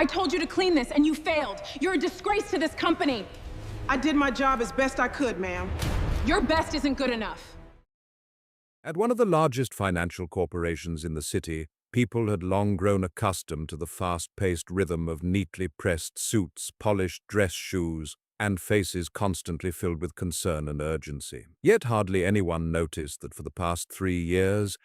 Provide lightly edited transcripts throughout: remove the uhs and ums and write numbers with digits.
I told you to clean this and you failed. You're a disgrace to this company. I did my job as best I could, ma'am. Your best isn't good enough. At one of the largest financial corporations in the city, people had long grown accustomed to the fast-paced rhythm of neatly pressed suits, polished dress shoes, and faces constantly filled with concern and urgency. Yet hardly anyone noticed that for the past 3 years,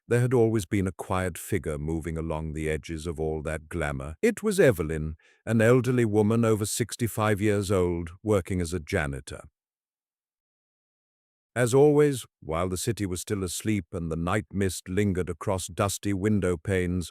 there had always been a quiet figure moving along the edges of all that glamour. It was Evelyn, an elderly woman over 65 years old, working as a janitor. As always, while the city was still asleep and the night mist lingered across dusty window panes,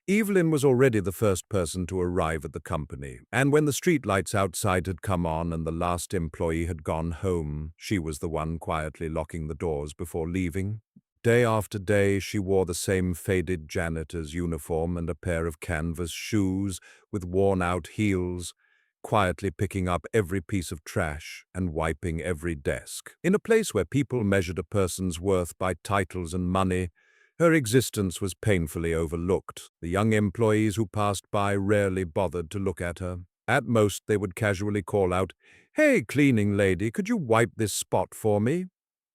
Evelyn was already the first person to arrive at the company, and when the streetlights outside had come on and the last employee had gone home, she was the one quietly locking the doors before leaving. Day after day, she wore the same faded janitor's uniform and a pair of canvas shoes with worn-out heels, quietly picking up every piece of trash and wiping every desk. In a place where people measured a person's worth by titles and money, her existence was painfully overlooked. The young employees who passed by rarely bothered to look at her. At most, they would casually call out, "Hey, cleaning lady, could you wipe this spot for me?"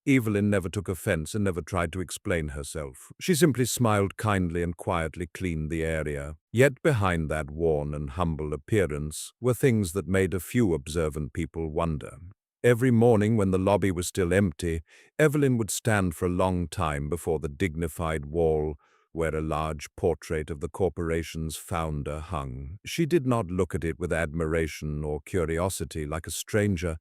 Evelyn never took offense and never tried to explain herself. She simply smiled kindly and quietly cleaned the area. Yet behind that worn and humble appearance were things that made a few observant people wonder. Every morning when the lobby was still empty, Evelyn would stand for a long time before the dignified wall where a large portrait of the corporation's founder hung. She did not look at it with admiration or curiosity like a stranger.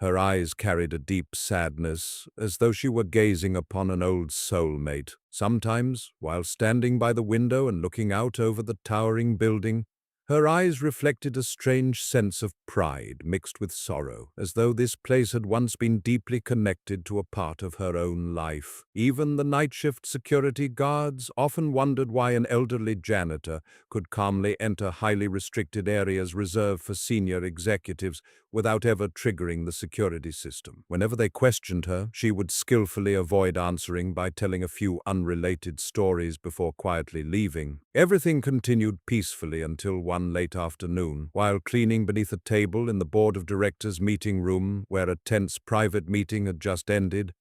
Her eyes carried a deep sadness, as though she were gazing upon an old soulmate. Sometimes, while standing by the window and looking out over the towering building, her eyes reflected a strange sense of pride mixed with sorrow, as though this place had once been deeply connected to a part of her own life. Even the night shift security guards often wondered why an elderly janitor could calmly enter highly restricted areas reserved for senior executives without ever triggering the security system. Whenever they questioned her, she would skillfully avoid answering by telling a few unrelated stories before quietly leaving. Everything continued peacefully until one late afternoon, while cleaning beneath a table in the board of directors meeting room where a tense private meeting had just ended,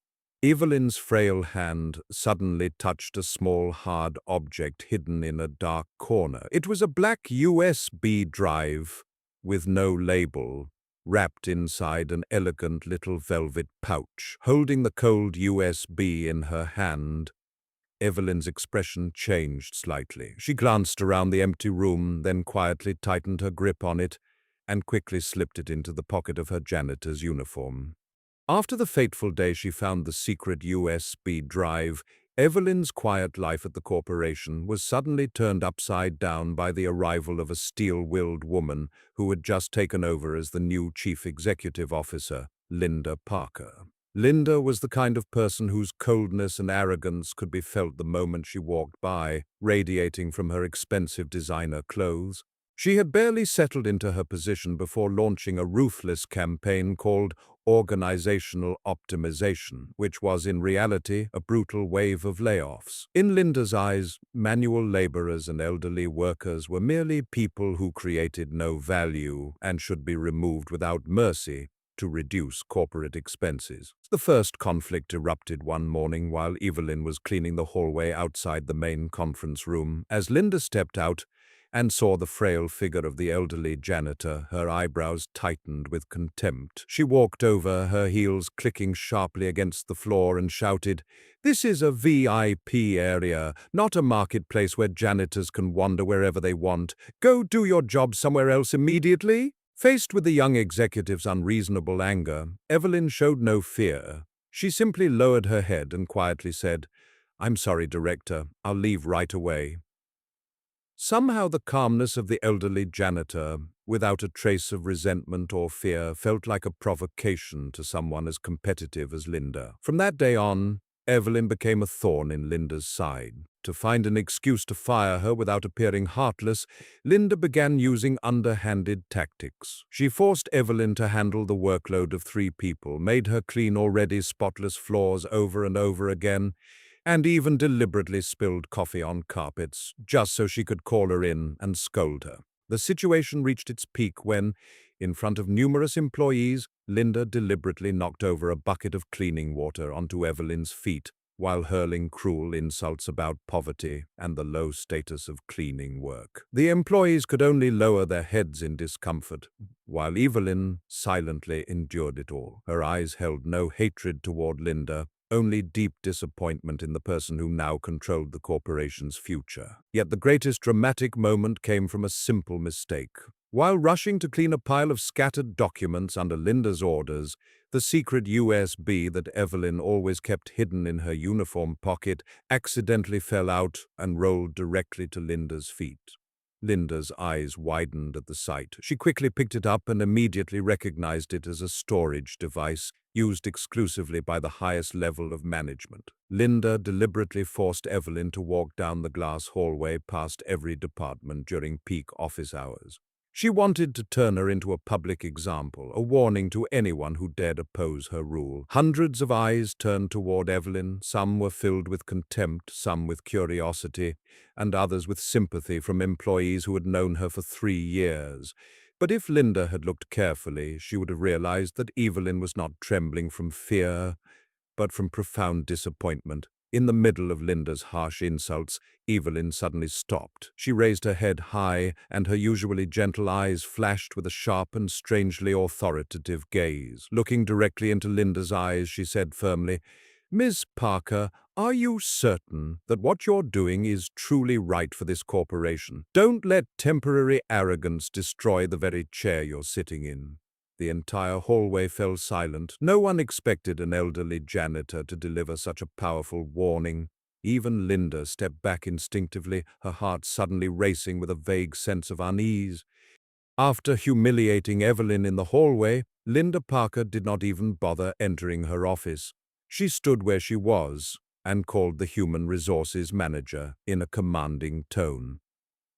Evelyn's frail hand suddenly touched a small hard object hidden in a dark corner. It was a black USB drive with no label, wrapped inside an elegant little velvet pouch. Holding the cold USB in her hand, Evelyn's expression changed slightly. She glanced around the empty room, then quietly tightened her grip on it and quickly slipped it into the pocket of her janitor's uniform. After the fateful day she found the secret USB drive, Evelyn's quiet life at the corporation was suddenly turned upside down by the arrival of a steel-willed woman who had just taken over as the new chief executive officer, Linda Parker. Linda was the kind of person whose coldness and arrogance could be felt the moment she walked by, radiating from her expensive designer clothes. She had barely settled into her position before launching a ruthless campaign called organizational optimization, which was in reality a brutal wave of layoffs. In Linda's eyes, manual laborers and elderly workers were merely people who created no value and should be removed without mercy to reduce corporate expenses. The first conflict erupted one morning while Evelyn was cleaning the hallway outside the main conference room. As Linda stepped out and saw the frail figure of the elderly janitor, her eyebrows tightened with contempt. She walked over, her heels clicking sharply against the floor, and shouted, "This is a VIP area, not a marketplace where janitors can wander wherever they want. Go do your job somewhere else immediately." Faced with the young executive's unreasonable anger, Evelyn showed no fear. She simply lowered her head and quietly said, "I'm sorry, Director, I'll leave right away." Somehow the calmness of the elderly janitor, without a trace of resentment or fear, felt like a provocation to someone as competitive as Linda. From that day on, Evelyn became a thorn in Linda's side. To find an excuse to fire her without appearing heartless, Linda began using underhanded tactics. She forced Evelyn to handle the workload of 3 people, made her clean already spotless floors over and over again, and even deliberately spilled coffee on carpets just so she could call her in and scold her. The situation reached its peak when, in front of numerous employees, Linda deliberately knocked over a bucket of cleaning water onto Evelyn's feet while hurling cruel insults about poverty and the low status of cleaning work. The employees could only lower their heads in discomfort, while Evelyn silently endured it all. Her eyes held no hatred toward Linda, only deep disappointment in the person who now controlled the corporation's future. Yet the greatest dramatic moment came from a simple mistake. While rushing to clean a pile of scattered documents under Linda's orders, the secret USB that Evelyn always kept hidden in her uniform pocket accidentally fell out and rolled directly to Linda's feet. Linda's eyes widened at the sight. She quickly picked it up and immediately recognized it as a storage device used exclusively by the highest level of management. Linda deliberately forced Evelyn to walk down the glass hallway past every department during peak office hours. She wanted to turn her into a public example, a warning to anyone who dared oppose her rule. Hundreds of eyes turned toward Evelyn. Some were filled with contempt, some with curiosity, and others with sympathy from employees who had known her for 3 years. But if Linda had looked carefully, she would have realized that Evelyn was not trembling from fear, but from profound disappointment. In the middle of Linda's harsh insults, Evelyn suddenly stopped. She raised her head high, and her usually gentle eyes flashed with a sharp and strangely authoritative gaze. Looking directly into Linda's eyes, she said firmly, "Miss Parker, are you certain that what you're doing is truly right for this corporation? Don't let temporary arrogance destroy the very chair you're sitting in." The entire hallway fell silent. No one expected an elderly janitor to deliver such a powerful warning. Even Linda stepped back instinctively, her heart suddenly racing with a vague sense of unease. After humiliating Evelyn in the hallway, Linda Parker did not even bother entering her office. She stood where she was and called the human resources manager in a commanding tone.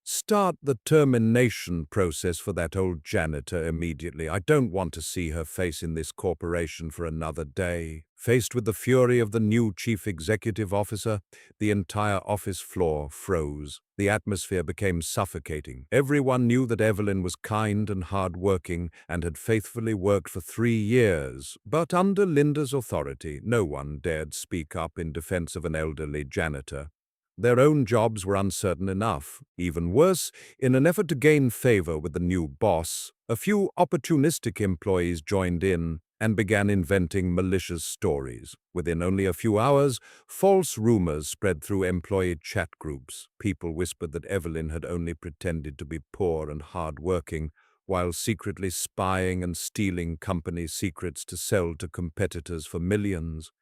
"Start the termination process for that old janitor immediately. I don't want to see her face in this corporation for another day." Faced with the fury of the new chief executive officer, the entire office floor froze. The atmosphere became suffocating. Everyone knew that Evelyn was kind and hardworking and had faithfully worked for 3 years. But under Linda's authority, no one dared speak up in defense of an elderly janitor. Their own jobs were uncertain enough. Even worse, in an effort to gain favor with the new boss, a few opportunistic employees joined in and began inventing malicious stories. Within only a few hours, false rumors spread through employee chat groups. People whispered that Evelyn had only pretended to be poor and hardworking, while secretly spying and stealing company secrets to sell to competitors for millions.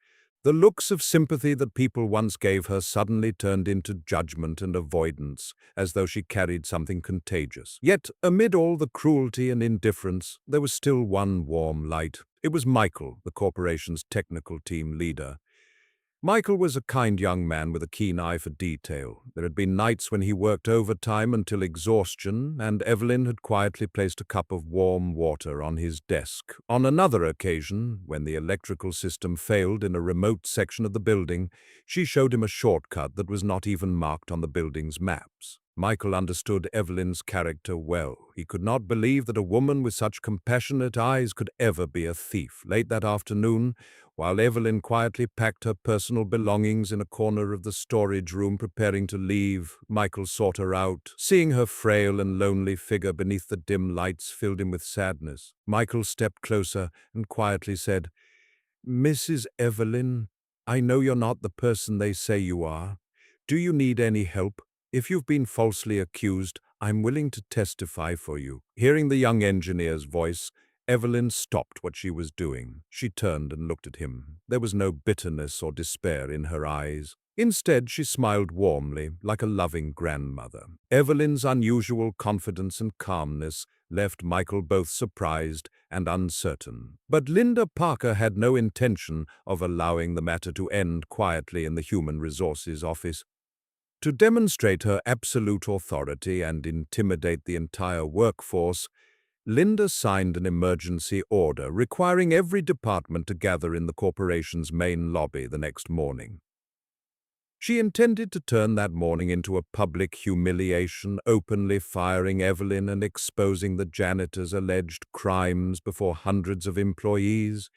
The looks of sympathy that people once gave her suddenly turned into judgment and avoidance, as though she carried something contagious. Yet, amid all the cruelty and indifference, there was still one warm light. It was Michael, the corporation's technical team leader. Michael was a kind young man with a keen eye for detail. There had been nights when he worked overtime until exhaustion, and Evelyn had quietly placed a cup of warm water on his desk. On another occasion, when the electrical system failed in a remote section of the building, she showed him a shortcut that was not even marked on the building's maps. Michael understood Evelyn's character well. He could not believe that a woman with such compassionate eyes could ever be a thief. Late that afternoon, while Evelyn quietly packed her personal belongings in a corner of the storage room preparing to leave, Michael sought her out. Seeing her frail and lonely figure beneath the dim lights filled him with sadness. Michael stepped closer and quietly said, "Mrs. Evelyn, I know you're not the person they say you are. Do you need any help? If you've been falsely accused, I'm willing to testify for you." Hearing the young engineer's voice, Evelyn stopped what she was doing. She turned and looked at him. There was no bitterness or despair in her eyes. Instead, she smiled warmly, like a loving grandmother. Evelyn's unusual confidence and calmness left Michael both surprised and uncertain. But Linda Parker had no intention of allowing the matter to end quietly in the Human Resources office. To demonstrate her absolute authority and intimidate the entire workforce, Linda signed an emergency order requiring every department to gather in the corporation's main lobby the next morning. She intended to turn that morning into a public humiliation, openly firing Evelyn and exposing the janitor's alleged crimes before hundreds of employees.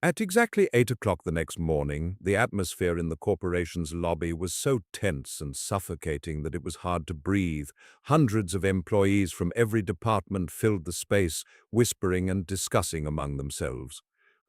At exactly 8 o'clock the next morning, the atmosphere in the corporation's lobby was so tense and suffocating that it was hard to breathe. Hundreds of employees from every department filled the space, whispering and discussing among themselves.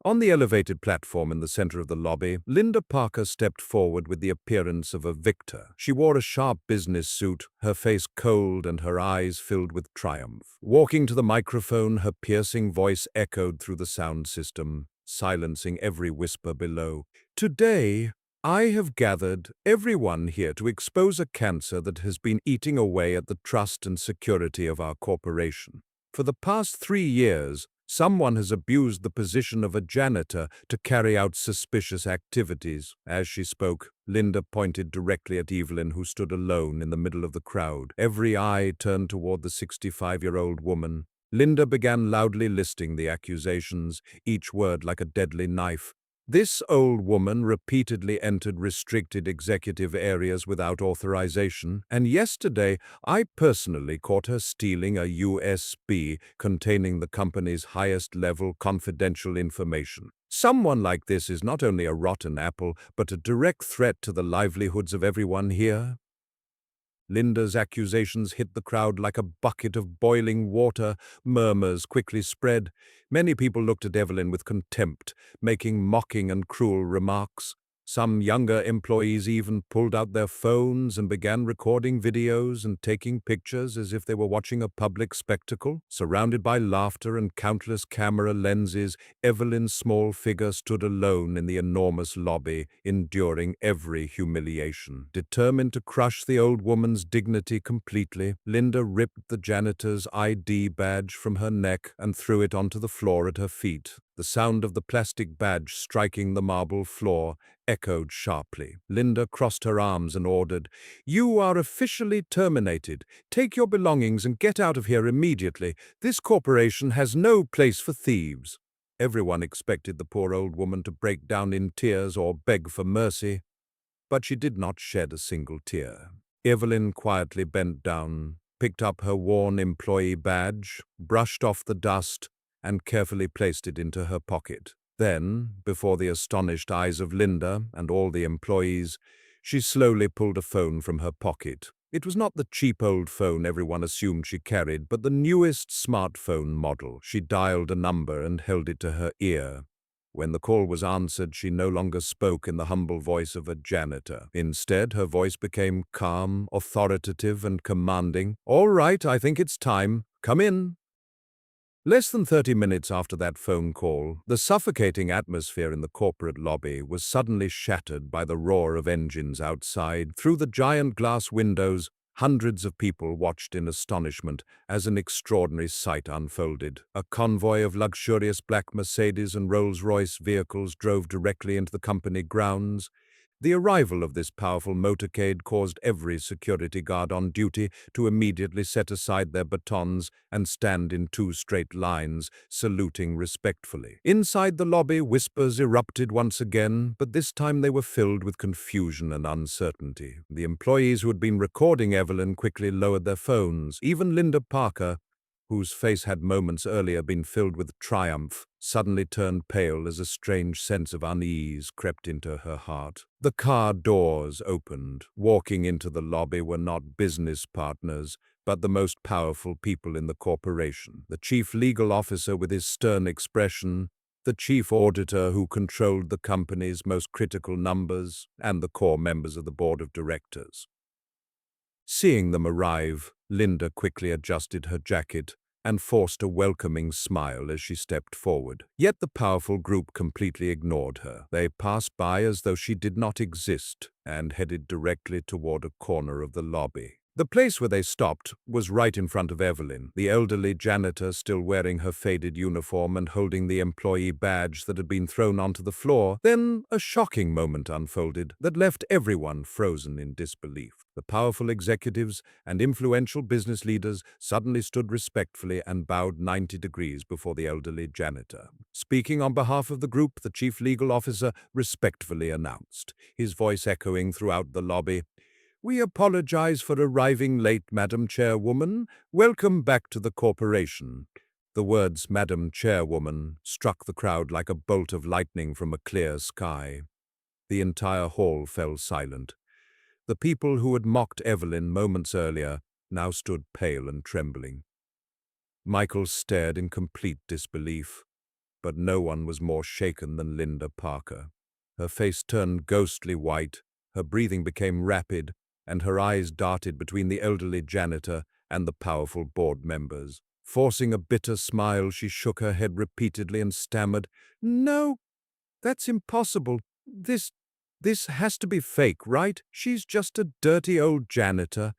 On the elevated platform in the center of the lobby, Linda Parker stepped forward with the appearance of a victor. She wore a sharp business suit, her face cold and her eyes filled with triumph. Walking to the microphone, her piercing voice echoed through the sound system, silencing every whisper below. Today, I have gathered everyone here to expose a cancer that has been eating away at the trust and security of our corporation. For the past 3 years, someone has abused the position of a janitor to carry out suspicious activities. As she spoke, Linda pointed directly at Evelyn, who stood alone in the middle of the crowd. Every eye turned toward the 65-year-old woman. Linda began loudly listing the accusations, each word like a deadly knife. This old woman repeatedly entered restricted executive areas without authorization, and yesterday I personally caught her stealing a USB containing the company's highest-level confidential information. Someone like this is not only a rotten apple, but a direct threat to the livelihoods of everyone here. Linda's accusations hit the crowd like a bucket of boiling water. Murmurs quickly spread. Many people looked at Evelyn with contempt, making mocking and cruel remarks. Some younger employees even pulled out their phones and began recording videos and taking pictures as if they were watching a public spectacle. Surrounded by laughter and countless camera lenses, Evelyn's small figure stood alone in the enormous lobby, enduring every humiliation. Determined to crush the old woman's dignity completely, Linda ripped the janitor's ID badge from her neck and threw it onto the floor at her feet. The sound of the plastic badge striking the marble floor echoed sharply. Linda crossed her arms and ordered, "You are officially terminated. Take your belongings and get out of here immediately. This corporation has no place for thieves." Everyone expected the poor old woman to break down in tears or beg for mercy, but she did not shed a single tear. Evelyn quietly bent down, picked up her worn employee badge, brushed off the dust, and carefully placed it into her pocket. Then, before the astonished eyes of Linda and all the employees, she slowly pulled a phone from her pocket. It was not the cheap old phone everyone assumed she carried, but the newest smartphone model. She dialed a number and held it to her ear. When the call was answered, she no longer spoke in the humble voice of a janitor. Instead, her voice became calm, authoritative, and commanding. "All right, I think it's time. Come in." Less than 30 minutes after that phone call, the suffocating atmosphere in the corporate lobby was suddenly shattered by the roar of engines outside. Through the giant glass windows, hundreds of people watched in astonishment as an extraordinary sight unfolded. A convoy of luxurious black Mercedes and Rolls-Royce vehicles drove directly into the company grounds. The arrival of this powerful motorcade caused every security guard on duty to immediately set aside their batons and stand in 2 straight lines, saluting respectfully. Inside the lobby, whispers erupted once again, but this time they were filled with confusion and uncertainty. The employees who had been recording Evelyn quickly lowered their phones. Even Linda Parker, whose face had moments earlier been filled with triumph, suddenly turned pale as a strange sense of unease crept into her heart. The car doors opened. Walking into the lobby were not business partners, but the most powerful people in the corporation. The chief legal officer with his stern expression, the chief auditor who controlled the company's most critical numbers, and the core members of the board of directors. Seeing them arrive, Linda quickly adjusted her jacket and forced a welcoming smile as she stepped forward. Yet the powerful group completely ignored her. They passed by as though she did not exist and headed directly toward a corner of the lobby. The place where they stopped was right in front of Evelyn, the elderly janitor still wearing her faded uniform and holding the employee badge that had been thrown onto the floor. Then a shocking moment unfolded that left everyone frozen in disbelief. The powerful executives and influential business leaders suddenly stood respectfully and bowed 90 degrees before the elderly janitor. Speaking on behalf of the group, the chief legal officer respectfully announced, his voice echoing throughout the lobby, "We apologize for arriving late, Madam Chairwoman. Welcome back to the corporation." The words "Madam Chairwoman" struck the crowd like a bolt of lightning from a clear sky. The entire hall fell silent. The people who had mocked Evelyn moments earlier now stood pale and trembling. Michael stared in complete disbelief, but no one was more shaken than Linda Parker. Her face turned ghostly white, her breathing became rapid, and her eyes darted between the elderly janitor and the powerful board members. Forcing a bitter smile, she shook her head repeatedly and stammered, "No, that's impossible. This has to be fake, right? She's just a dirty old janitor."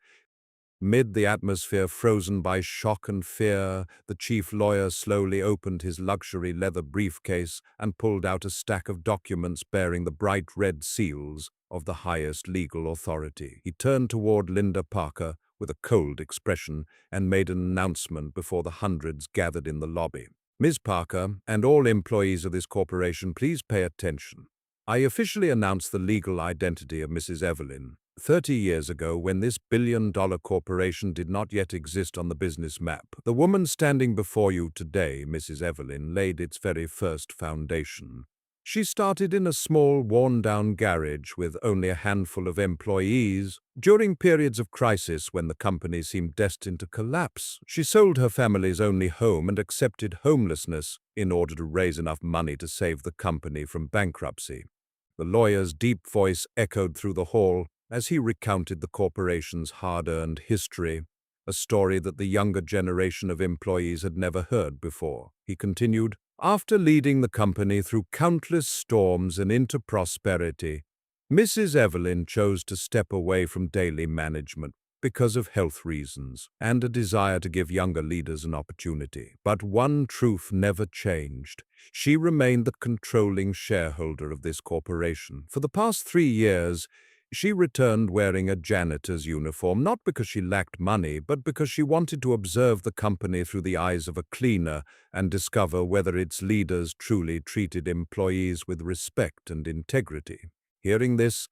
Mid the atmosphere frozen by shock and fear, the chief lawyer slowly opened his luxury leather briefcase and pulled out a stack of documents bearing the bright red seals of the highest legal authority. He turned toward Linda Parker with a cold expression and made an announcement before the hundreds gathered in the lobby. "Ms. Parker, and all employees of this corporation, please pay attention. I officially announce the legal identity of Mrs. Evelyn. 30 years ago, when this billion-dollar corporation did not yet exist on the business map, the woman standing before you today, Mrs. Evelyn, laid its very first foundation. She started in a small, worn-down garage with only a handful of employees. During periods of crisis when the company seemed destined to collapse, she sold her family's only home and accepted homelessness in order to raise enough money to save the company from bankruptcy." The lawyer's deep voice echoed through the hall as he recounted the corporation's hard-earned history, a story that the younger generation of employees had never heard before. He continued, "After leading the company through countless storms and into prosperity, Mrs. Evelyn chose to step away from daily management because of health reasons and a desire to give younger leaders an opportunity. But one truth never changed. She remained the controlling shareholder of this corporation. For the past 3 years, she returned wearing a janitor's uniform, not because she lacked money, but because she wanted to observe the company through the eyes of a cleaner and discover whether its leaders truly treated employees with respect and integrity." Hearing this,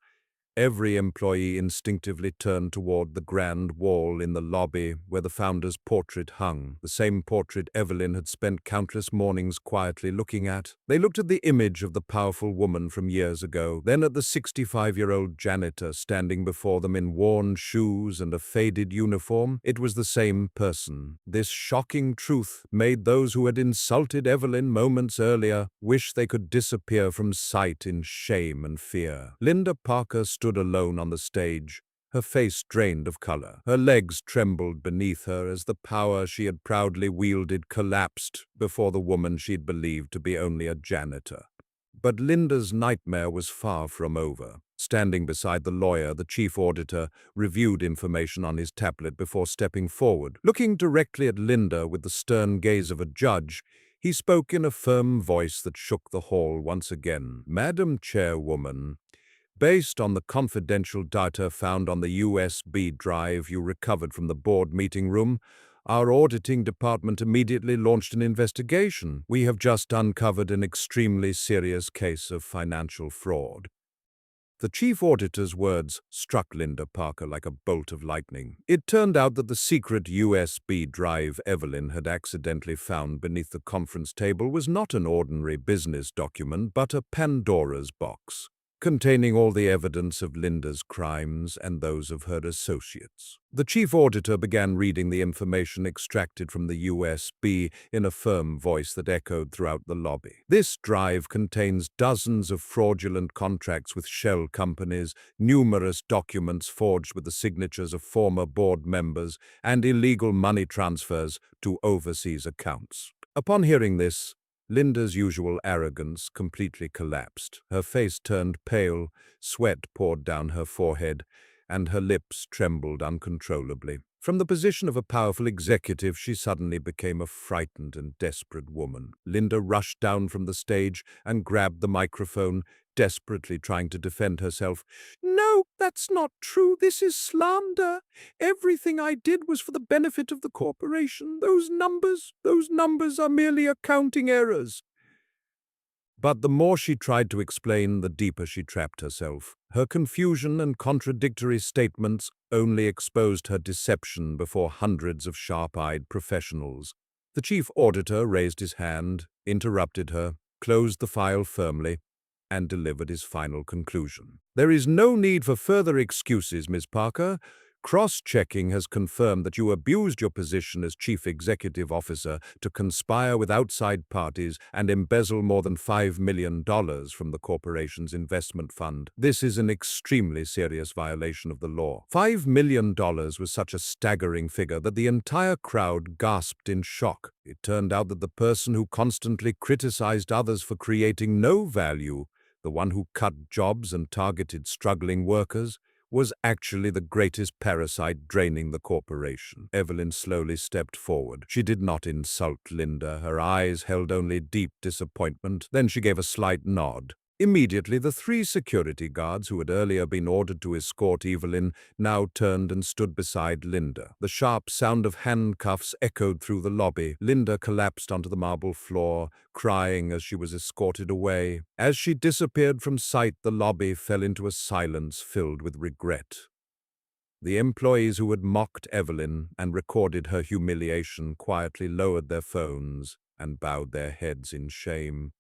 every employee instinctively turned toward the grand wall in the lobby where the founder's portrait hung, the same portrait Evelyn had spent countless mornings quietly looking at. They looked at the image of the powerful woman from years ago, then at the 65-year-old janitor standing before them in worn shoes and a faded uniform. It was the same person. This shocking truth made those who had insulted Evelyn moments earlier wish they could disappear from sight in shame and fear. Linda Parker stood alone on the stage, her face drained of color. Her legs trembled beneath her as the power she had proudly wielded collapsed before the woman she had believed to be only a janitor. But Linda's nightmare was far from over. Standing beside the lawyer, the chief auditor reviewed information on his tablet before stepping forward. Looking directly at Linda with the stern gaze of a judge, he spoke in a firm voice that shook the hall once again. "Madam Chairwoman, based on the confidential data found on the USB drive you recovered from the board meeting room, our auditing department immediately launched an investigation. We have just uncovered an extremely serious case of financial fraud." The chief auditor's words struck Linda Parker like a bolt of lightning. It turned out that the secret USB drive Evelyn had accidentally found beneath the conference table was not an ordinary business document, but a Pandora's box, containing all the evidence of Linda's crimes and those of her associates. The chief auditor began reading the information extracted from the USB in a firm voice that echoed throughout the lobby. "This drive contains dozens of fraudulent contracts with shell companies, numerous documents forged with the signatures of former board members, and illegal money transfers to overseas accounts." Upon hearing this, Linda's usual arrogance completely collapsed. Her face turned pale, sweat poured down her forehead, and her lips trembled uncontrollably. From the position of a powerful executive, she suddenly became a frightened and desperate woman. Linda rushed down from the stage and grabbed the microphone, desperately trying to defend herself. "No, that's not true. This is slander. Everything I did was for the benefit of the corporation. Those numbers are merely accounting errors." But the more she tried to explain, the deeper she trapped herself. Her confusion and contradictory statements only exposed her deception before hundreds of sharp-eyed professionals. The chief auditor raised his hand, interrupted her, closed the file firmly, and delivered his final conclusion. "There is no need for further excuses, Ms. Parker. Cross-checking has confirmed that you abused your position as Chief Executive Officer to conspire with outside parties and embezzle more than $5 million from the corporation's investment fund. This is an extremely serious violation of the law." $5 million was such a staggering figure that the entire crowd gasped in shock. It turned out that the person who constantly criticized others for creating no value, the one who cut jobs and targeted struggling workers, was actually the greatest parasite draining the corporation. Evelyn slowly stepped forward. She did not insult Linda. Her eyes held only deep disappointment. Then she gave a slight nod. Immediately, the three security guards who had earlier been ordered to escort Evelyn now turned and stood beside Linda. The sharp sound of handcuffs echoed through the lobby. Linda collapsed onto the marble floor, crying as she was escorted away. As she disappeared from sight, the lobby fell into a silence filled with regret. The employees who had mocked Evelyn and recorded her humiliation quietly lowered their phones and bowed their heads in shame.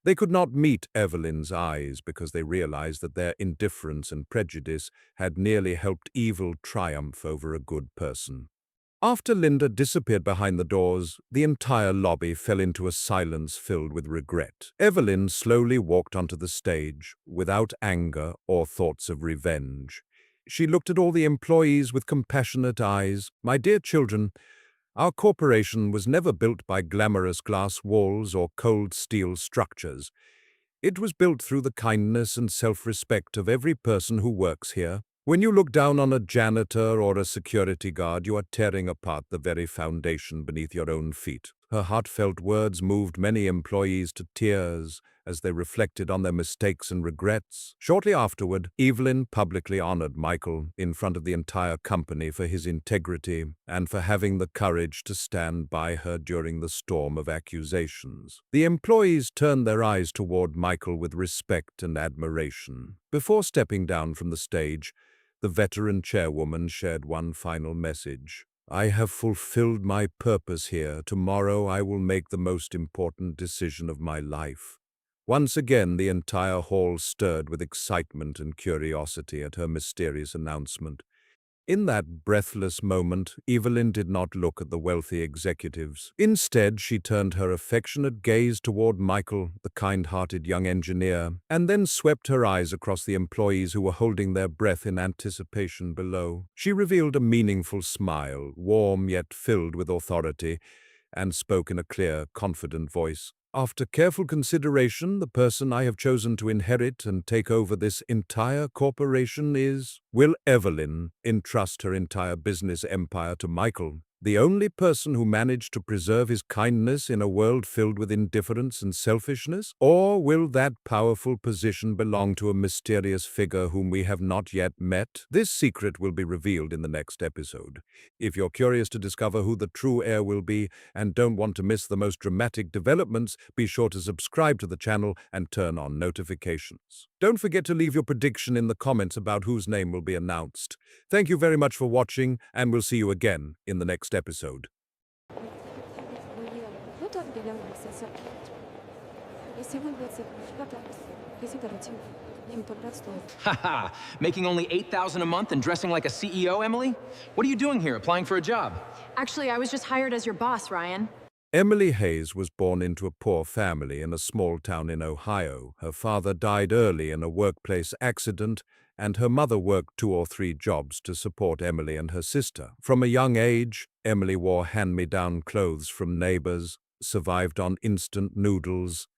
They could not meet Evelyn's eyes because they realized that their indifference and prejudice had nearly helped evil triumph over a good person. After Linda disappeared behind the doors, the entire lobby fell into a silence filled with regret. Evelyn slowly walked onto the stage, without anger or thoughts of revenge. She looked at all the employees with compassionate eyes. "My dear children, our corporation was never built by glamorous glass walls or cold steel structures. It was built through the kindness and self-respect of every person who works here. When you look down on a janitor or a security guard, you are tearing apart the very foundation beneath your own feet." Her heartfelt words moved many employees to tears as they reflected on their mistakes and regrets. Shortly afterward, Evelyn publicly honored Michael in front of the entire company for his integrity and for having the courage to stand by her during the storm of accusations. The employees turned their eyes toward Michael with respect and admiration. Before stepping down from the stage, the veteran chairwoman shared one final message. "I have fulfilled my purpose here. Tomorrow I will make the most important decision of my life." Once again, the entire hall stirred with excitement and curiosity at her mysterious announcement. In that breathless moment, Evelyn did not look at the wealthy executives. Instead, she turned her affectionate gaze toward Michael, the kind-hearted young engineer, and then swept her eyes across the employees who were holding their breath in anticipation below. She revealed a meaningful smile, warm yet filled with authority, and spoke in a clear, confident voice. "After careful consideration, the person I have chosen to inherit and take over this entire corporation is..." Will Evelyn entrust her entire business empire to Michael, the only person who managed to preserve his kindness in a world filled with indifference and selfishness? Or will that powerful position belong to a mysterious figure whom we have not yet met? This secret will be revealed in the next episode. If you're curious to discover who the true heir will be and don't want to miss the most dramatic developments, be sure to subscribe to the channel and turn on notifications. Don't forget to leave your prediction in the comments about whose name will be announced. Thank you very much for watching, and we'll see you again in the next episode. Haha, making only $8,000 a month and dressing like a CEO, Emily? What are you doing here, applying for a job? Actually, I was just hired as your boss, Ryan. Emily Hayes was born into a poor family in a small town in Ohio. Her father died early in a workplace accident, and her mother worked 2 or 3 jobs to support Emily and her sister. From a young age, Emily wore hand-me-down clothes from neighbors, survived on instant noodles,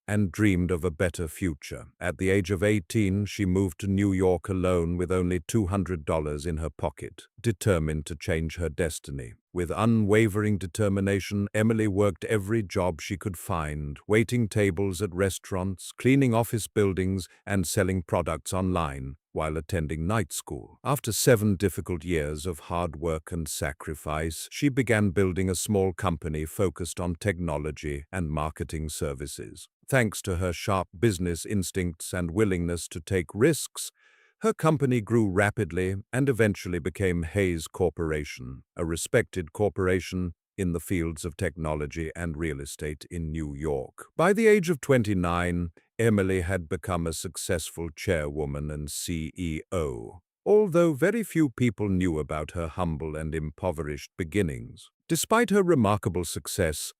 and dreamed of a better future. At the age of 18, she moved to New York alone with only $200 in her pocket, determined to change her destiny. With unwavering determination, Emily worked every job she could find, waiting tables at restaurants, cleaning office buildings, and selling products online while attending night school. After 7 difficult years of hard work and sacrifice, she began building a small company focused on technology and marketing services. Thanks to her sharp business instincts and willingness to take risks, her company grew rapidly and eventually became Hayes Corporation, a respected corporation in the fields of technology and real estate in New York. By the age of 29, Emily had become a successful chairwoman and CEO, although very few people knew about her humble and impoverished beginnings. Despite her remarkable success,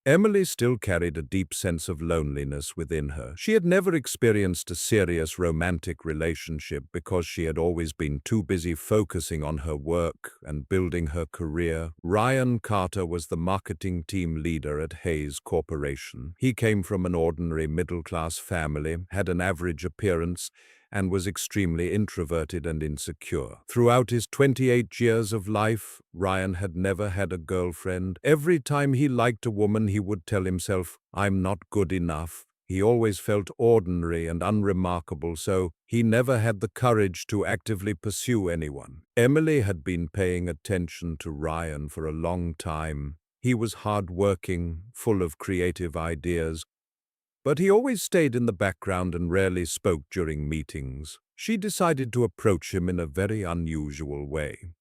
Emily still carried a deep sense of loneliness within her. She had never experienced a serious romantic relationship because she had always been too busy focusing on her work and building her career. Ryan Carter was the marketing team leader at Hayes Corporation. He came from an ordinary middle-class family, had an average appearance, and was extremely introverted and insecure. Throughout his 28 years of life, Ryan had never had a girlfriend. Every time he liked a woman, he would tell himself, "I'm not good enough." He always felt ordinary and unremarkable, so he never had the courage to actively pursue anyone. Emily had been paying attention to Ryan for a long time. He was hardworking, full of creative ideas, but he always stayed in the background and rarely spoke during meetings. She decided to approach him in a very unusual way.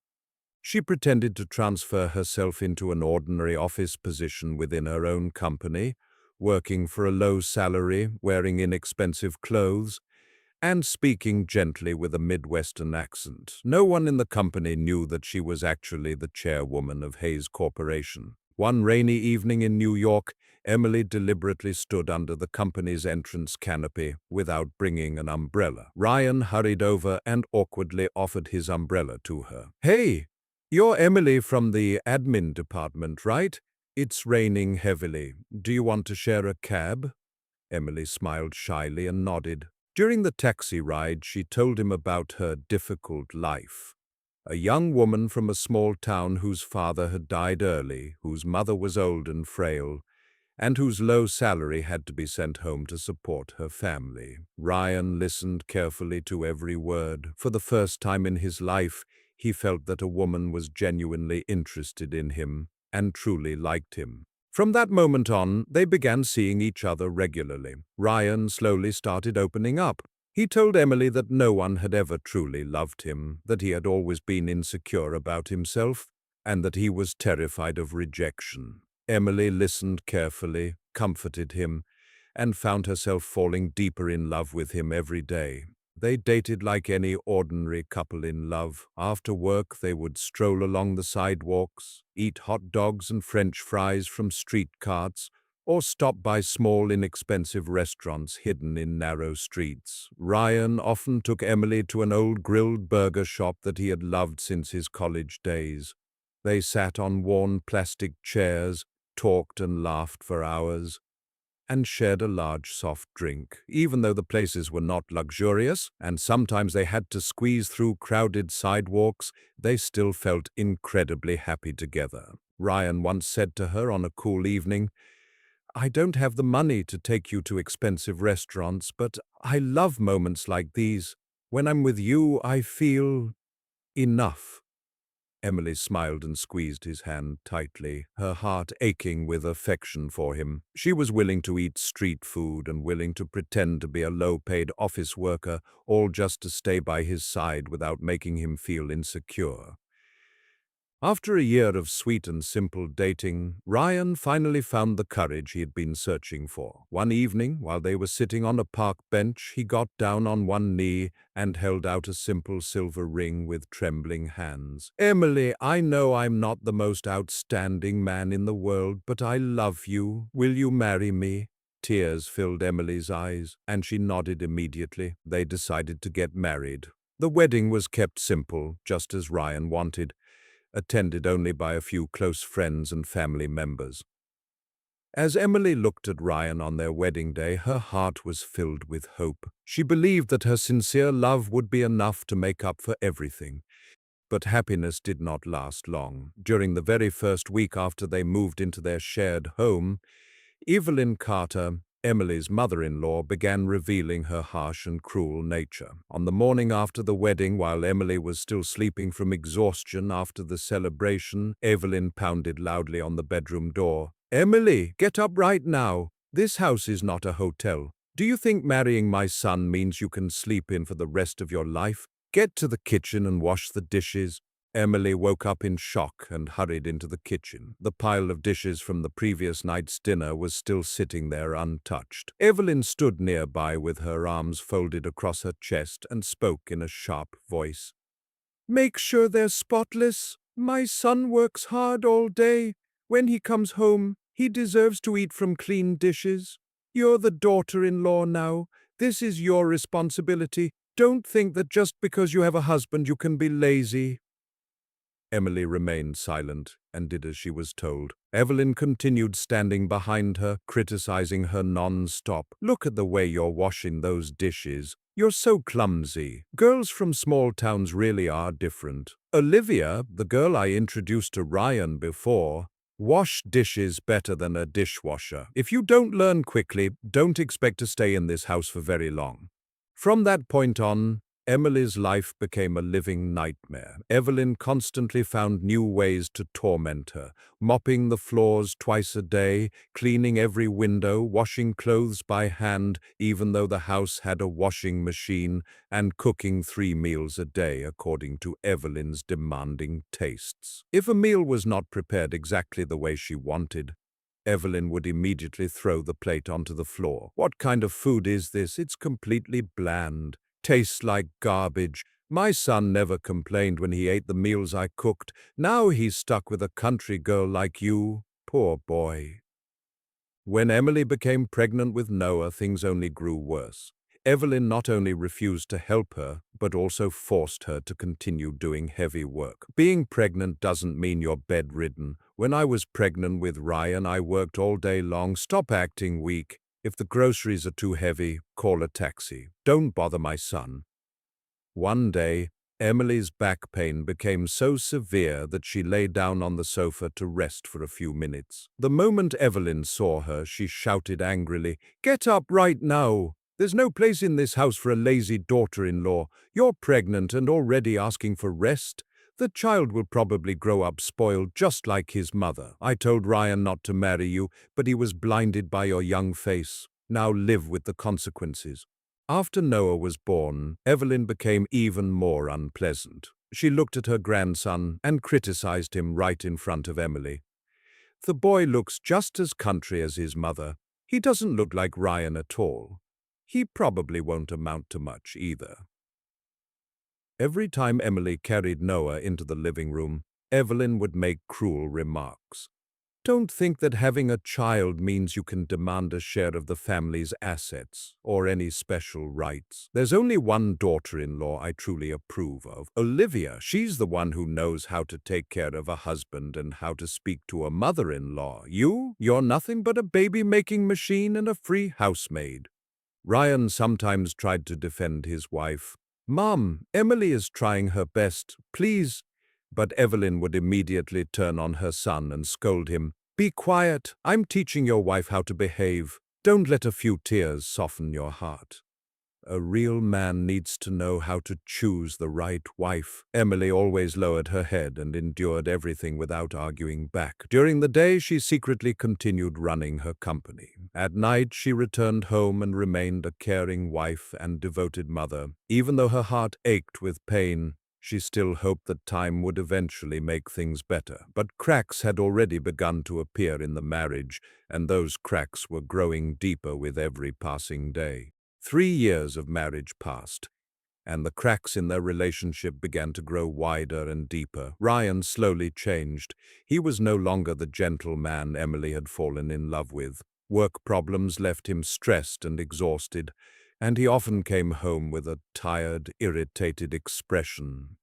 She pretended to transfer herself into an ordinary office position within her own company, working for a low salary, wearing inexpensive clothes, and speaking gently with a Midwestern accent. No one in the company knew that she was actually the chairwoman of Hayes Corporation. One rainy evening in New York, Emily deliberately stood under the company's entrance canopy without bringing an umbrella. Ryan hurried over and awkwardly offered his umbrella to her. "Hey, you're Emily from the admin department, right? It's raining heavily. Do you want to share a cab?" Emily smiled shyly and nodded. During the taxi ride, she told him about her difficult life. A young woman from a small town whose father had died early, whose mother was old and frail, and whose low salary had to be sent home to support her family. Ryan listened carefully to every word. For the first time in his life, he felt that a woman was genuinely interested in him and truly liked him. From that moment on, they began seeing each other regularly. Ryan slowly started opening up. He told Emily that no one had ever truly loved him, that he had always been insecure about himself, and that he was terrified of rejection. Emily listened carefully, comforted him, and found herself falling deeper in love with him every day. They dated like any ordinary couple in love. After work, they would stroll along the sidewalks, eat hot dogs and French fries from street carts, or stop by small, inexpensive restaurants hidden in narrow streets. Ryan often took Emily to an old grilled burger shop that he had loved since his college days. They sat on worn plastic chairs, talked and laughed for hours, and shared a large soft drink. Even though the places were not luxurious, and sometimes they had to squeeze through crowded sidewalks, they still felt incredibly happy together. Ryan once said to her on a cool evening, "I don't have the money to take you to expensive restaurants, but I love moments like these. When I'm with you, I feel enough." Emily smiled and squeezed his hand tightly, her heart aching with affection for him. She was willing to eat street food and willing to pretend to be a low-paid office worker, all just to stay by his side without making him feel insecure. After a year of sweet and simple dating, Ryan finally found the courage he had been searching for. One evening, while they were sitting on a park bench, he got down on one knee and held out a simple silver ring with trembling hands. "Emily, I know I'm not the most outstanding man in the world, but I love you. Will you marry me?" Tears filled Emily's eyes, and she nodded immediately. They decided to get married. The wedding was kept simple, just as Ryan wanted, attended only by a few close friends and family members. As Emily looked at Ryan on their wedding day, her heart was filled with hope. She believed that her sincere love would be enough to make up for everything. But happiness did not last long. During the very first week after they moved into their shared home, Evelyn Carter, Emily's mother-in-law, began revealing her harsh and cruel nature. On the morning after the wedding, while Emily was still sleeping from exhaustion after the celebration, Evelyn pounded loudly on the bedroom door. "Emily, get up right now. This house is not a hotel. Do you think marrying my son means you can sleep in for the rest of your life? Get to the kitchen and wash the dishes." Emily woke up in shock and hurried into the kitchen. The pile of dishes from the previous night's dinner was still sitting there untouched. Evelyn stood nearby with her arms folded across her chest and spoke in a sharp voice. "Make sure they're spotless. My son works hard all day. When he comes home, he deserves to eat from clean dishes. You're the daughter-in-law now. This is your responsibility. Don't think that just because you have a husband you can be lazy." Emily remained silent and did as she was told. Evelyn continued standing behind her, criticizing her non-stop. "Look at the way you're washing those dishes. You're so clumsy. Girls from small towns really are different. Olivia, the girl I introduced to Ryan before, washed dishes better than a dishwasher. If you don't learn quickly, don't expect to stay in this house for very long." From that point on, Emily's life became a living nightmare. Evelyn constantly found new ways to torment her, mopping the floors twice a day, cleaning every window, washing clothes by hand, even though the house had a washing machine, and cooking 3 meals a day according to Evelyn's demanding tastes. If a meal was not prepared exactly the way she wanted, Evelyn would immediately throw the plate onto the floor. "What kind of food is this? It's completely bland. Tastes like garbage. My son never complained when he ate the meals I cooked. Now he's stuck with a country girl like you. Poor boy." When Emily became pregnant with Noah, things only grew worse. Evelyn not only refused to help her, but also forced her to continue doing heavy work. Being pregnant doesn't mean you're bedridden. When I was pregnant with Ryan, I worked all day long. Stop acting weak. If the groceries are too heavy, call a taxi. Don't bother my son. One day, Emily's back pain became so severe that she lay down on the sofa to rest for a few minutes. The moment Evelyn saw her, she shouted angrily, "Get up right now! There's no place in this house for a lazy daughter-in-law. You're pregnant and already asking for rest? The child will probably grow up spoiled just like his mother. I told Ryan not to marry you, but he was blinded by your young face. Now live with the consequences." After Noah was born, Evelyn became even more unpleasant. She looked at her grandson and criticized him right in front of Emily. "The boy looks just as country as his mother. He doesn't look like Ryan at all. He probably won't amount to much either." Every time Emily carried Noah into the living room, Evelyn would make cruel remarks. "Don't think that having a child means you can demand a share of the family's assets or any special rights. There's only one daughter-in-law I truly approve of, Olivia. She's the one who knows how to take care of a husband and how to speak to a mother-in-law. You're nothing but a baby-making machine and a free housemaid." Ryan sometimes tried to defend his wife. "Mom, Emily is trying her best, please." But Evelyn would immediately turn on her son and scold him. "Be quiet. I'm teaching your wife how to behave. Don't let a few tears soften your heart." A real man needs to know how to choose the right wife. Emily always lowered her head and endured everything without arguing back. During the day, she secretly continued running her company. At night, she returned home and remained a caring wife and devoted mother. Even though her heart ached with pain, she still hoped that time would eventually make things better. But cracks had already begun to appear in the marriage, and those cracks were growing deeper with every passing day. 3 years of marriage passed, and the cracks in their relationship began to grow wider and deeper. Ryan slowly changed. He was no longer the gentle man Emily had fallen in love with. Work problems left him stressed and exhausted, and he often came home with a tired, irritated expression.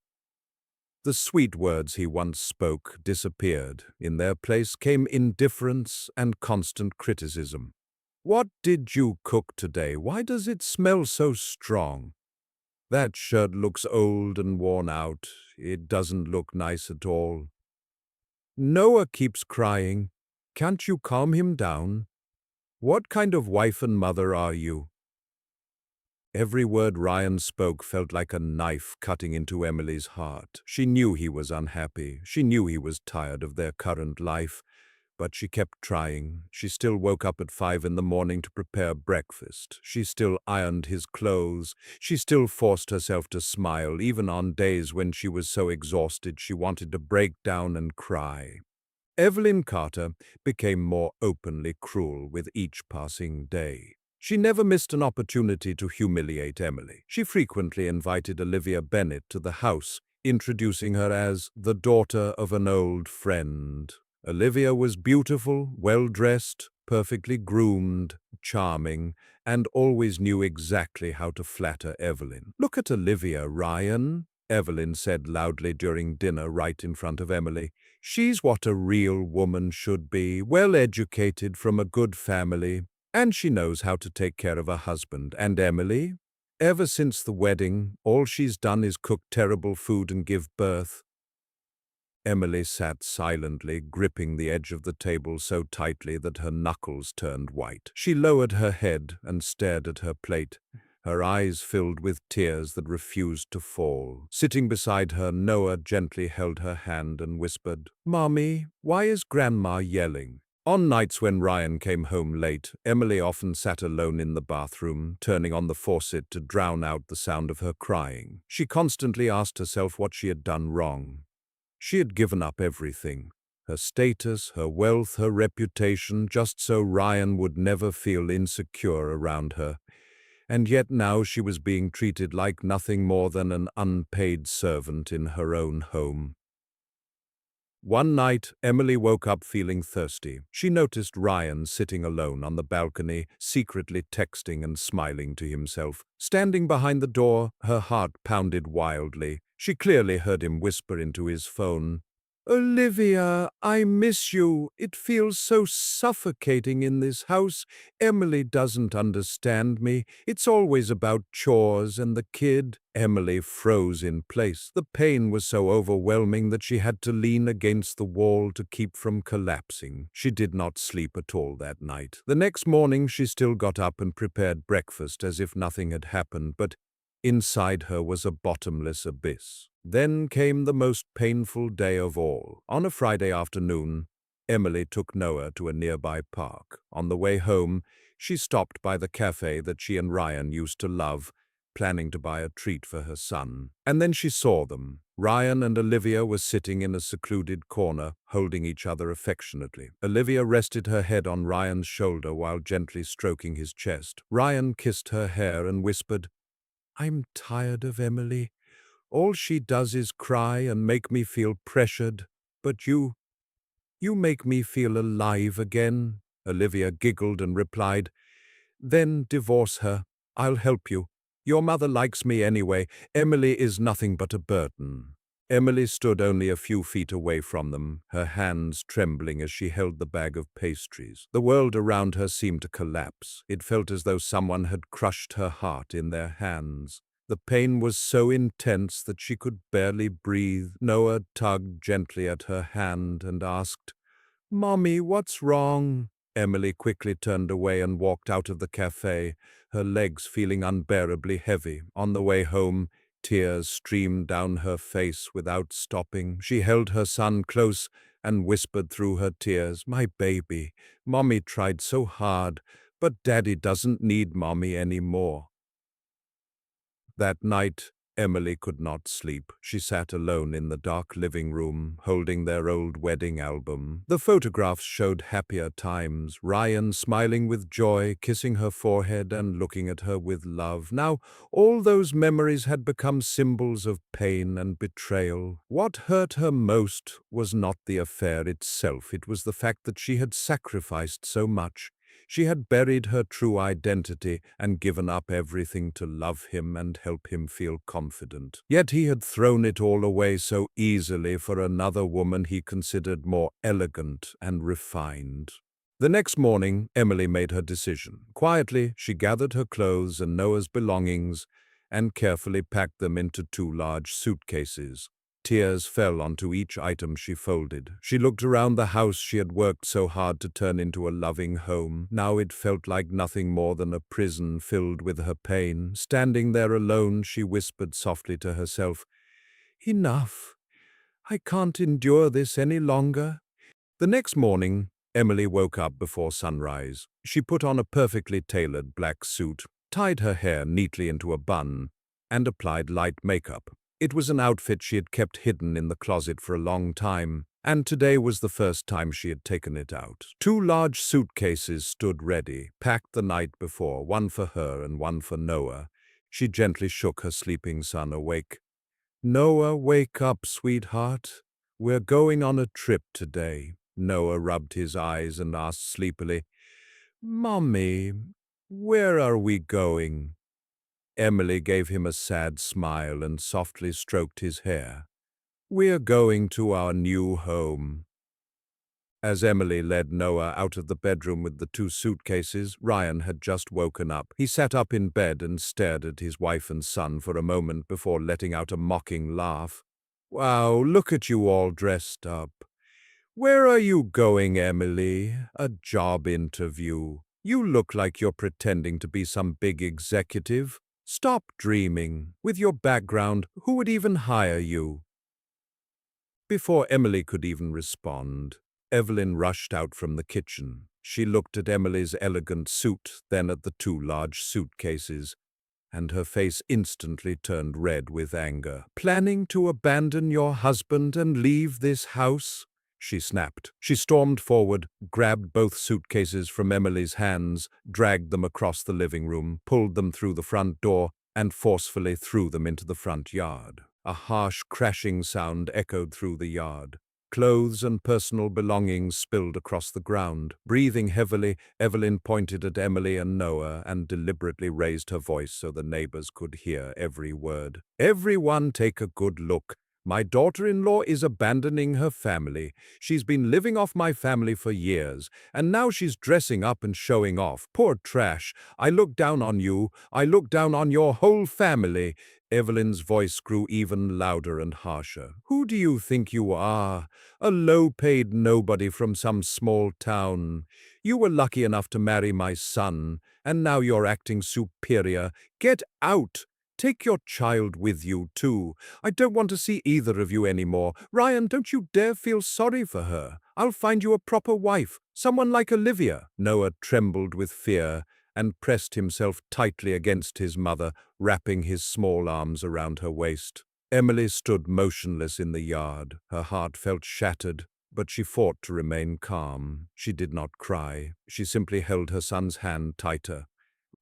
The sweet words he once spoke disappeared. In their place came indifference and constant criticism. "What did you cook today? Why does it smell so strong? That shirt looks old and worn out. It doesn't look nice at all. Noah keeps crying. Can't you calm him down? What kind of wife and mother are you?" Every word Ryan spoke felt like a knife cutting into Emily's heart. She knew he was unhappy. She knew he was tired of their current life. But she kept trying. She still woke up at 5 in the morning to prepare breakfast. She still ironed his clothes. She still forced herself to smile, even on days when she was so exhausted she wanted to break down and cry. Evelyn Carter became more openly cruel with each passing day. She never missed an opportunity to humiliate Emily. She frequently invited Olivia Bennet to the house, introducing her as the daughter of an old friend. Olivia was beautiful, well-dressed, perfectly groomed, charming, and always knew exactly how to flatter Evelyn. "Look at Olivia, Ryan," Evelyn said loudly during dinner right in front of Emily. "She's what a real woman should be, well-educated from a good family, and she knows how to take care of her husband. And Emily? Ever since the wedding, all she's done is cook terrible food and give birth." Emily sat silently, gripping the edge of the table so tightly that her knuckles turned white. She lowered her head and stared at her plate, her eyes filled with tears that refused to fall. Sitting beside her, Noah gently held her hand and whispered, "Mommy, why is Grandma yelling?" On nights when Ryan came home late, Emily often sat alone in the bathroom, turning on the faucet to drown out the sound of her crying. She constantly asked herself what she had done wrong. She had given up everything, her status, her wealth, her reputation, just so Ryan would never feel insecure around her. And yet now she was being treated like nothing more than an unpaid servant in her own home. One night, Emily woke up feeling thirsty. She noticed Ryan sitting alone on the balcony, secretly texting and smiling to himself. Standing behind the door, her heart pounded wildly. She clearly heard him whisper into his phone, "Olivia, I miss you. It feels so suffocating in this house. Emily doesn't understand me. It's always about chores and the kid." Emily froze in place. The pain was so overwhelming that she had to lean against the wall to keep from collapsing. She did not sleep at all that night. The next morning she still got up and prepared breakfast as if nothing had happened, but inside her was a bottomless abyss. Then came the most painful day of all. On a Friday afternoon, Emily took Noah to a nearby park. On the way home, she stopped by the cafe that she and Ryan used to love, planning to buy a treat for her son. And then she saw them. Ryan and Olivia were sitting in a secluded corner, holding each other affectionately. Olivia rested her head on Ryan's shoulder while gently stroking his chest. Ryan kissed her hair and whispered, "I'm tired of Emily. All she does is cry and make me feel pressured. But you make me feel alive again." Olivia giggled and replied, "Then divorce her. I'll help you. Your mother likes me anyway. Emily is nothing but a burden." Emily stood only a few feet away from them, her hands trembling as she held the bag of pastries. The world around her seemed to collapse. It felt as though someone had crushed her heart in their hands. The pain was so intense that she could barely breathe. Noah tugged gently at her hand and asked, "Mommy, what's wrong?" Emily quickly turned away and walked out of the cafe, her legs feeling unbearably heavy. On the way home, tears streamed down her face without stopping. She held her son close and whispered through her tears, "My baby, Mommy tried so hard, but Daddy doesn't need Mommy anymore." That night, Emily could not sleep. She sat alone in the dark living room, holding their old wedding album. The photographs showed happier times, Ryan smiling with joy, kissing her forehead and looking at her with love. Now, all those memories had become symbols of pain and betrayal. What hurt her most was not the affair itself. It was the fact that she had sacrificed so much. She had buried her true identity and given up everything to love him and help him feel confident. Yet he had thrown it all away so easily for another woman he considered more elegant and refined. The next morning, Emily made her decision. Quietly, she gathered her clothes and Noah's belongings and carefully packed them into 2 large suitcases. Tears fell onto each item she folded. She looked around the house she had worked so hard to turn into a loving home. Now it felt like nothing more than a prison filled with her pain. Standing there alone, she whispered softly to herself, "Enough. I can't endure this any longer." The next morning, Emily woke up before sunrise. She put on a perfectly tailored black suit, tied her hair neatly into a bun, and applied light makeup. It was an outfit she had kept hidden in the closet for a long time, and today was the first time she had taken it out. 2 large suitcases stood ready, packed the night before, one for her and one for Noah. She gently shook her sleeping son awake. "Noah, wake up, sweetheart. We're going on a trip today." Noah rubbed his eyes and asked sleepily, "Mommy, where are we going?" Emily gave him a sad smile and softly stroked his hair. "We're going to our new home." As Emily led Noah out of the bedroom with the 2 suitcases, Ryan had just woken up. He sat up in bed and stared at his wife and son for a moment before letting out a mocking laugh. "Wow, look at you all dressed up. Where are you going, Emily? A job interview? You look like you're pretending to be some big executive. Stop dreaming. With your background, who would even hire you?" Before Emily could even respond, Evelyn rushed out from the kitchen. She looked at Emily's elegant suit, then at the 2 large suitcases, and her face instantly turned red with anger. "Planning to abandon your husband and leave this house?" she snapped. She stormed forward, grabbed both suitcases from Emily's hands, dragged them across the living room, pulled them through the front door, and forcefully threw them into the front yard. A harsh crashing sound echoed through the yard. Clothes and personal belongings spilled across the ground. Breathing heavily, Evelyn pointed at Emily and Noah and deliberately raised her voice so the neighbors could hear every word. "Everyone take a good look. My daughter-in-law is abandoning her family. She's been living off my family for years, and now she's dressing up and showing off. Poor trash. I look down on you. I look down on your whole family." Evelyn's voice grew even louder and harsher. "Who do you think you are? A low-paid nobody from some small town. You were lucky enough to marry my son, and now you're acting superior. Get out! Take your child with you, too. I don't want to see either of you anymore. Ryan, don't you dare feel sorry for her. I'll find you a proper wife, someone like Olivia." Noah trembled with fear and pressed himself tightly against his mother, wrapping his small arms around her waist. Emily stood motionless in the yard. Her heart felt shattered, but she fought to remain calm. She did not cry. She simply held her son's hand tighter.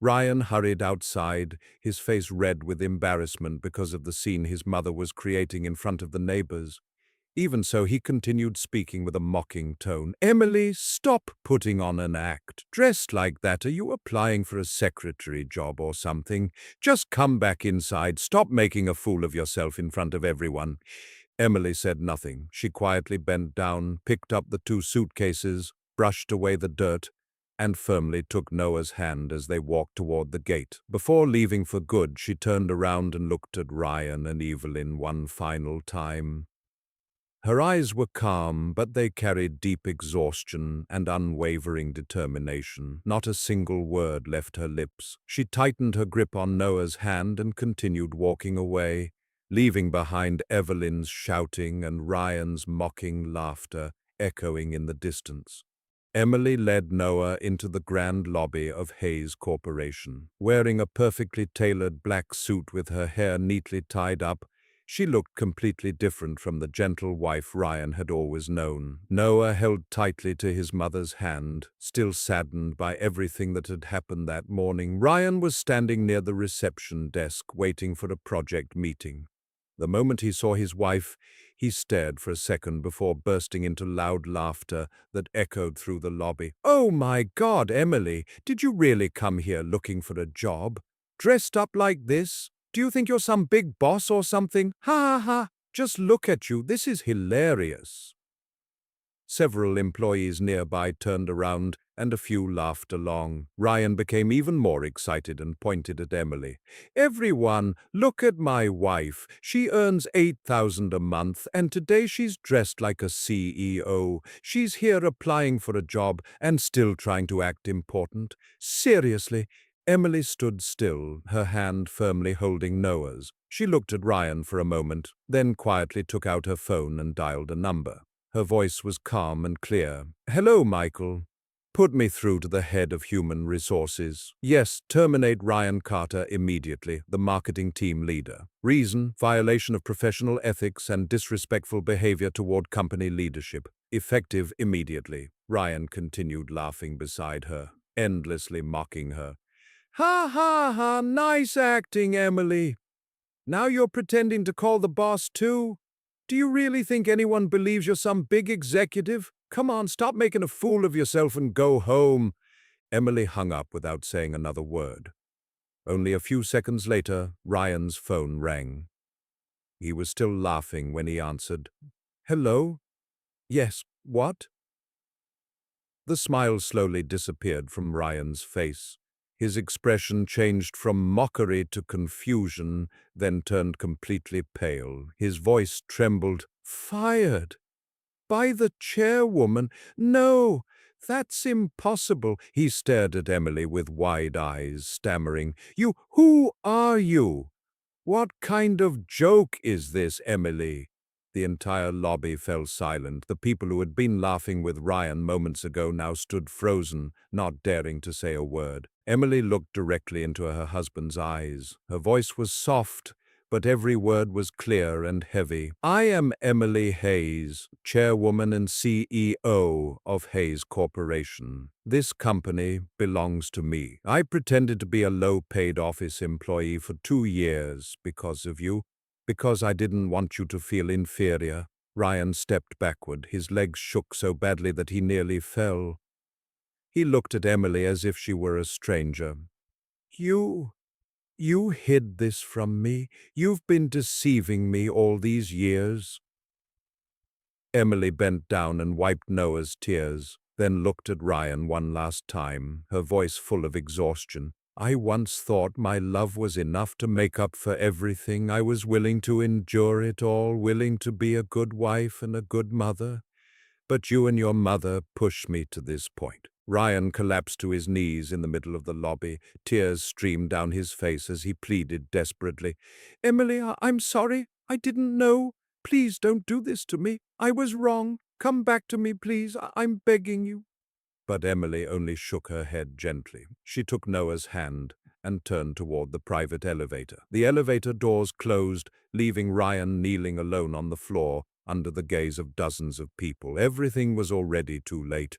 Ryan hurried outside, his face red with embarrassment because of the scene his mother was creating in front of the neighbors. Even so, he continued speaking with a mocking tone. "Emily, stop putting on an act. Dressed like that, are you applying for a secretary job or something? Just come back inside. Stop making a fool of yourself in front of everyone." Emily said nothing. She quietly bent down, picked up the 2 suitcases, brushed away the dirt, and firmly took Noah's hand as they walked toward the gate. Before leaving for good, she turned around and looked at Ryan and Evelyn one final time. Her eyes were calm, but they carried deep exhaustion and unwavering determination. Not a single word left her lips. She tightened her grip on Noah's hand and continued walking away, leaving behind Evelyn's shouting and Ryan's mocking laughter echoing in the distance. Emily led Noah into the grand lobby of Hayes Corporation. Wearing a perfectly tailored black suit with her hair neatly tied up, she looked completely different from the gentle wife Ryan had always known. Noah held tightly to his mother's hand, still saddened by everything that had happened that morning. Ryan was standing near the reception desk, waiting for a project meeting. The moment he saw his wife, He stared for a second before bursting into loud laughter that echoed through the lobby. "Oh my God, Emily, did you really come here looking for a job? Dressed up like this? Do you think you're some big boss or something? Ha ha ha! Just look at you, this is hilarious." Several employees nearby turned around, and a few laughed along. Ryan became even more excited and pointed at Emily. "Everyone, look at my wife. She earns $8,000 a month, and today she's dressed like a CEO. She's here applying for a job and still trying to act important. Seriously." Emily stood still, her hand firmly holding Noah's. She looked at Ryan for a moment, then quietly took out her phone and dialed a number. Her voice was calm and clear. "Hello, Michael. Put me through to the head of human resources." "Yes, terminate Ryan Carter immediately, the marketing team leader. Reason: violation of professional ethics and disrespectful behavior toward company leadership. Effective immediately." Ryan continued laughing beside her, endlessly mocking her. "Ha ha ha, nice acting, Emily. Now you're pretending to call the boss too? Do you really think anyone believes you're some big executive? Come on, stop making a fool of yourself and go home." Emily hung up without saying another word. Only a few seconds later, Ryan's phone rang. He was still laughing when he answered. "Hello? Yes, what?" The smile slowly disappeared from Ryan's face. His expression changed from mockery to confusion, then turned completely pale. His voice trembled. "Fired? By the chairwoman? No, that's impossible." He stared at Emily with wide eyes, stammering, Who are you? What kind of joke is this, Emily?" The entire lobby fell silent. The people who had been laughing with Ryan moments ago now stood frozen, not daring to say a word. Emily looked directly into her husband's eyes. Her voice was soft, but every word was clear and heavy. "I am Emily Hayes, chairwoman and CEO of Hayes Corporation. This company belongs to me. I pretended to be a low-paid office employee for 2 years because of you, because I didn't want you to feel inferior." Ryan stepped backward. His legs shook so badly that he nearly fell. He looked at Emily as if she were a stranger. You hid this from me. You've been deceiving me all these years." Emily bent down and wiped Noah's tears, then looked at Ryan one last time, her voice full of exhaustion. "I once thought my love was enough to make up for everything. I was willing to endure it all, willing to be a good wife and a good mother. But you and your mother pushed me to this point." Ryan collapsed to his knees in the middle of the lobby. Tears streamed down his face as he pleaded desperately. "Emily, I'm sorry. I didn't know. Please don't do this to me. I was wrong. Come back to me, please. I'm begging you." But Emily only shook her head gently. She took Noah's hand and turned toward the private elevator. The elevator doors closed, leaving Ryan kneeling alone on the floor under the gaze of dozens of people. Everything was already too late.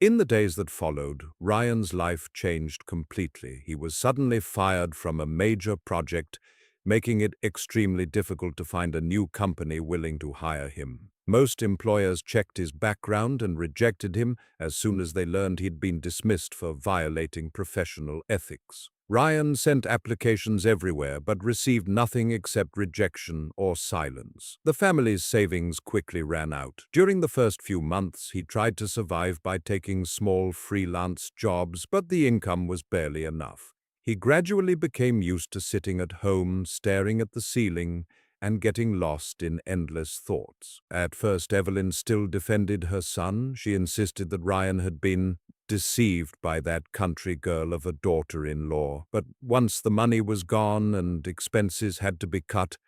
In the days that followed, Ryan's life changed completely. He was suddenly fired from a major project, making it extremely difficult to find a new company willing to hire him. Most employers checked his background and rejected him as soon as they learned he'd been dismissed for violating professional ethics. Ryan sent applications everywhere but received nothing except rejection or silence. The family's savings quickly ran out. During the first few months, he tried to survive by taking small freelance jobs, but the income was barely enough. He gradually became used to sitting at home, staring at the ceiling, and getting lost in endless thoughts. At first, Evelyn still defended her son. She insisted that Ryan had been deceived by that country girl of a daughter-in-law. But once the money was gone and expenses had to be cut,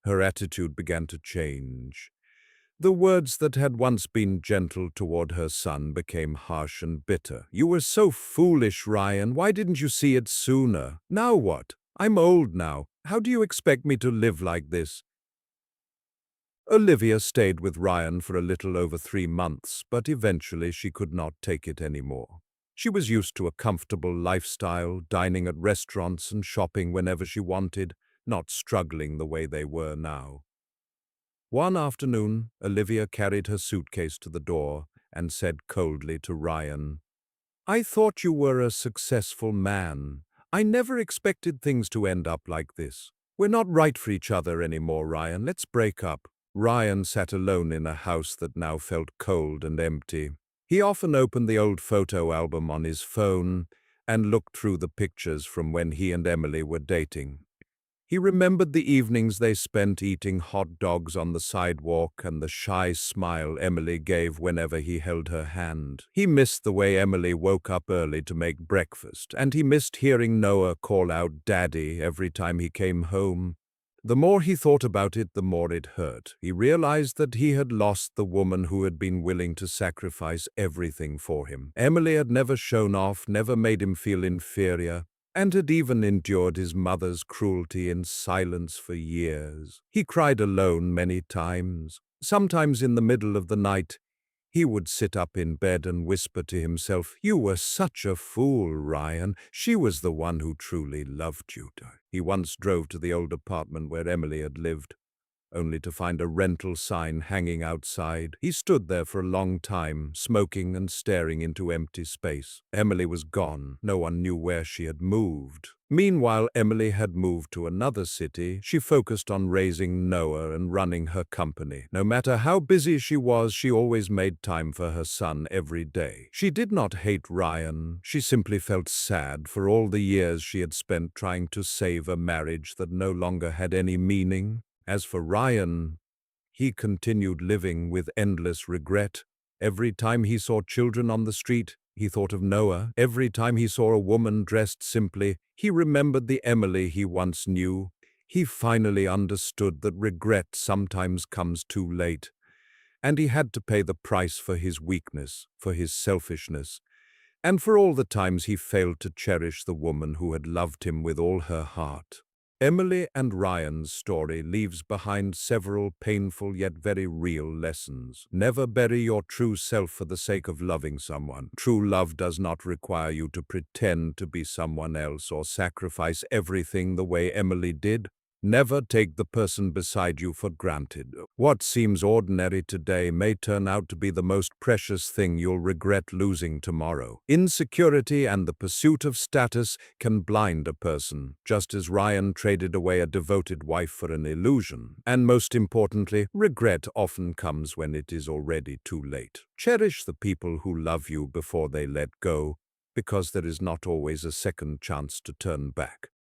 her attitude began to change. The words that had once been gentle toward her son became harsh and bitter. "You were so foolish, Ryan. Why didn't you see it sooner? Now what? I'm old now. How do you expect me to live like this?" Olivia stayed with Ryan for a little over 3 months, but eventually she could not take it anymore. She was used to a comfortable lifestyle, dining at restaurants and shopping whenever she wanted, not struggling the way they were now. One afternoon, Olivia carried her suitcase to the door and said coldly to Ryan, "I thought you were a successful man. I never expected things to end up like this. We're not right for each other anymore, Ryan. Let's break up." Ryan sat alone in a house that now felt cold and empty. He often opened the old photo album on his phone and looked through the pictures from when he and Emily were dating. He remembered the evenings they spent eating hot dogs on the sidewalk and the shy smile Emily gave whenever he held her hand. He missed the way Emily woke up early to make breakfast, and he missed hearing Noah call out "Daddy" every time he came home. The more he thought about it, the more it hurt. He realized that he had lost the woman who had been willing to sacrifice everything for him. Emily had never shown off, never made him feel inferior, and had even endured his mother's cruelty in silence for years. He cried alone many times. Sometimes in the middle of the night, he would sit up in bed and whisper to himself, "You were such a fool, Ryan. She was the one who truly loved you." He once drove to the old apartment where Emily had lived, only to find a rental sign hanging outside. He stood there for a long time, smoking and staring into empty space. Emily was gone. No one knew where she had moved. Meanwhile, Emily had moved to another city. She focused on raising Noah and running her company. No matter how busy she was, she always made time for her son every day. She did not hate Ryan. She simply felt sad for all the years she had spent trying to save a marriage that no longer had any meaning. As for Ryan, he continued living with endless regret. Every time he saw children on the street, he thought of Noah. Every time he saw a woman dressed simply, he remembered the Emily he once knew. He finally understood that regret sometimes comes too late, and he had to pay the price for his weakness, for his selfishness, and for all the times he failed to cherish the woman who had loved him with all her heart. Emily and Ryan's story leaves behind several painful yet very real lessons. Never bury your true self for the sake of loving someone. True love does not require you to pretend to be someone else or sacrifice everything the way Emily did. Never take the person beside you for granted. What seems ordinary today may turn out to be the most precious thing you'll regret losing tomorrow. Insecurity and the pursuit of status can blind a person, just as Ryan traded away a devoted wife for an illusion. And most importantly, regret often comes when it is already too late. Cherish the people who love you before they let go, because there is not always a second chance to turn back.